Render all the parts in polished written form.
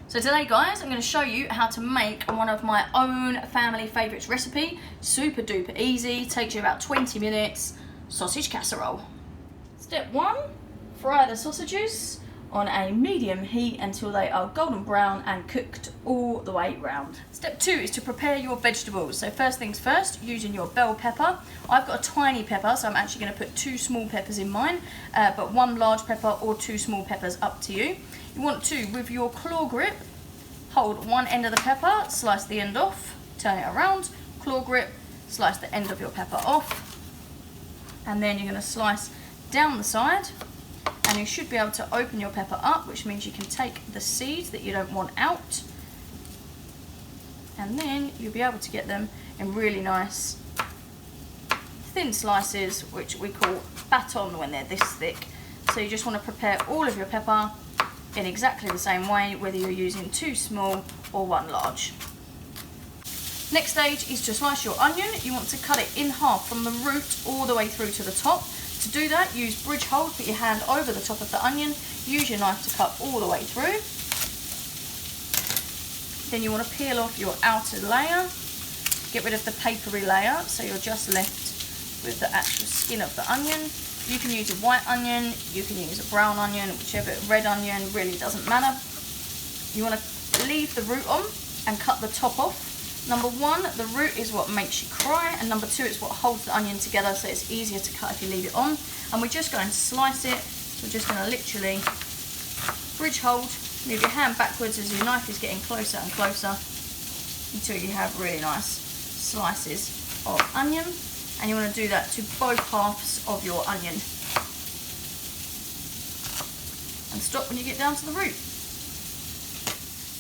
So today guys, I'm going to show you how to make one of my own family favourites recipe. Super duper easy, takes you about 20 minutes, sausage casserole. Step 1, fry the sausages on a medium heat until they are golden brown and cooked all the way round. Step 2 is to prepare your vegetables. So first things first, using your bell pepper. I've got a tiny pepper, so I'm actually going to put 2 small peppers in mine, but 1 large pepper or 2 small peppers, up to you. You want to, with your claw grip, hold one end of the pepper, slice the end off, turn it around, claw grip, slice the end of your pepper off, and then you're going to slice down the side, and you should be able to open your pepper up, which means you can take the seeds that you don't want out, and then you'll be able to get them in really nice thin slices, which we call baton when they're this thick. So you just want to prepare all of your pepper in exactly the same way, whether you're using 2 small or 1 large. Next stage is to slice your onion. You want to cut it in half from the root all the way through to the top. To do that, use bridge hold, put your hand over the top of the onion, use your knife to cut all the way through. Then you want to peel off your outer layer, get rid of the papery layer, so you're just left with the actual skin of the onion. You can use a white onion, you can use a brown onion, whichever, red onion, really doesn't matter. You want to leave the root on and cut the top off. Number 1, the root is what makes you cry, and number 2, it's what holds the onion together, so it's easier to cut if you leave it on. And we're just going to slice it, so we're just going to literally bridge hold, move your hand backwards as your knife is getting closer and closer until you have really nice slices of onion. And you want to do that to both halves of your onion. And stop when you get down to the root.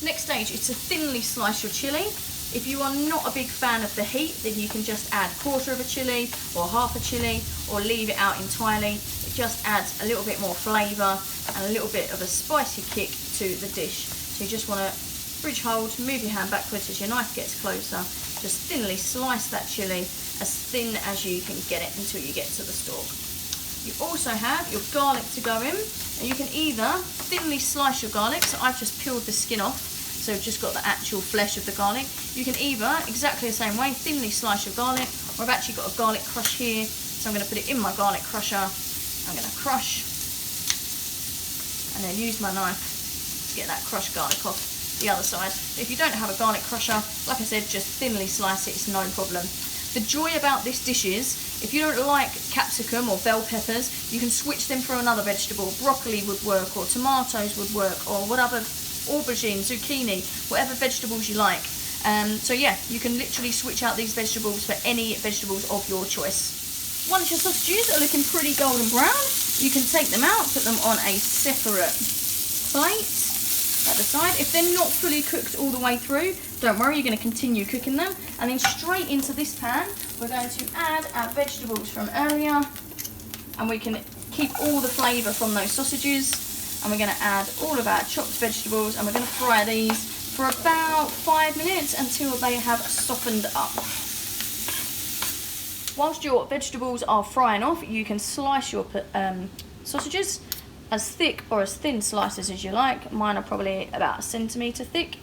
Next stage is to thinly slice your chilli. If you are not a big fan of the heat, then you can just add 1/4 of a chilli or half a chilli, or leave it out entirely. It just adds a little bit more flavour and a little bit of a spicy kick to the dish. So you just want to bridge hold, move your hand backwards as your knife gets closer. Just thinly slice that chilli, as thin as you can get it until you get to the stalk. You also have your garlic to go in, and you can either thinly slice your garlic, so I've just peeled the skin off, so I've just got the actual flesh of the garlic. You can either, exactly the same way, thinly slice your garlic, or I've actually got a garlic crush here, so I'm going to put it in my garlic crusher. I'm going to crush, and then use my knife to get that crushed garlic off the other side. If you don't have a garlic crusher, like I said, just thinly slice it, it's no problem. The joy about this dish is, if you don't like capsicum or bell peppers, you can switch them for another vegetable. Broccoli would work, or tomatoes would work, or whatever, aubergine, zucchini, whatever vegetables you like. So yeah, you can literally switch out these vegetables for any vegetables of your choice. Once your sausages are looking pretty golden brown, you can take them out, put them on a separate plate at the side. If they're not fully cooked all the way through, don't worry, you're going to continue cooking them. And then straight into this pan, we're going to add our vegetables from earlier, and we can keep all the flavour from those sausages. And we're going to add all of our chopped vegetables, and we're going to fry these for about 5 minutes until they have softened up. Whilst your vegetables are frying off, you can slice your sausages as thick or as thin slices as you like. Mine are probably about 1 centimetre thick.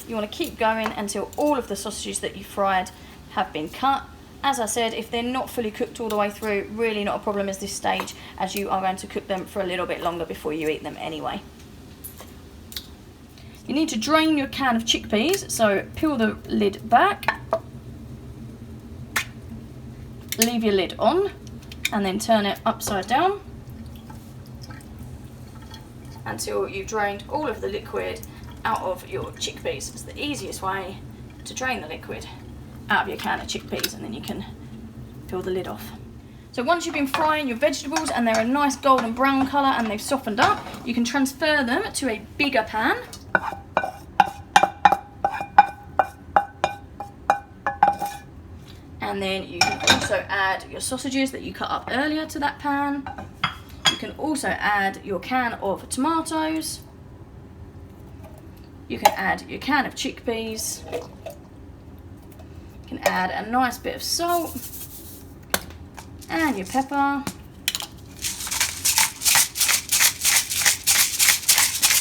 You want to keep going until all of the sausages that you fried have been cut. As I said, if they're not fully cooked all the way through, really not a problem at this stage, as you are going to cook them for a little bit longer before you eat them anyway. You need to drain your can of chickpeas, so peel the lid back, leave your lid on, and then turn it upside down until you've drained all of the liquid out of your chickpeas. It's the easiest way to drain the liquid out of your can of chickpeas, and then you can peel the lid off. So once you've been frying your vegetables and they're a nice golden brown colour and they've softened up, you can transfer them to a bigger pan. And then you can also add your sausages that you cut up earlier to that pan. You can also add your can of tomatoes. You can add your can of chickpeas. You can add a nice bit of salt and your pepper.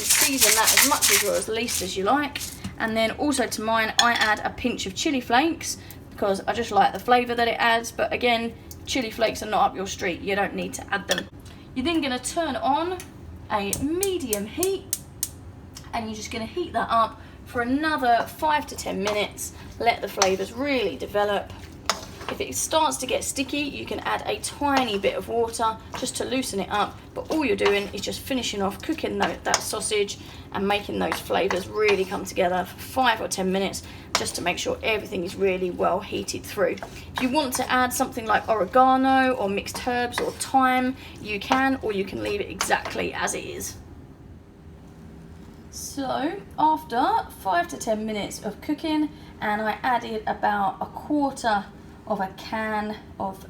season that as much as or as least as you like. And then also to mine, I add a pinch of chili flakes because I just like the flavour that it adds. But again, chili flakes are not up your street. You don't need to add them. You're then going to turn on a medium heat and you're just going to heat that up for another 5 to 10 minutes. Let the flavours really develop. If it starts to get sticky, you can add a tiny bit of water just to loosen it up. But all you're doing is just finishing off cooking that sausage and making those flavours really come together for 5 or 10 minutes just to make sure everything is really well heated through. If you want to add something like oregano or mixed herbs or thyme, you can, or you can leave it exactly as it is. So after 5 to 10 minutes of cooking, and I added about a quarter of a can of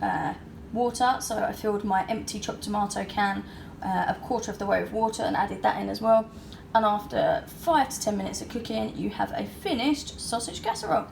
water, so I filled my empty chopped tomato can a quarter of the way with water and added that in as well. And after 5 to 10 minutes of cooking, you have a finished sausage casserole.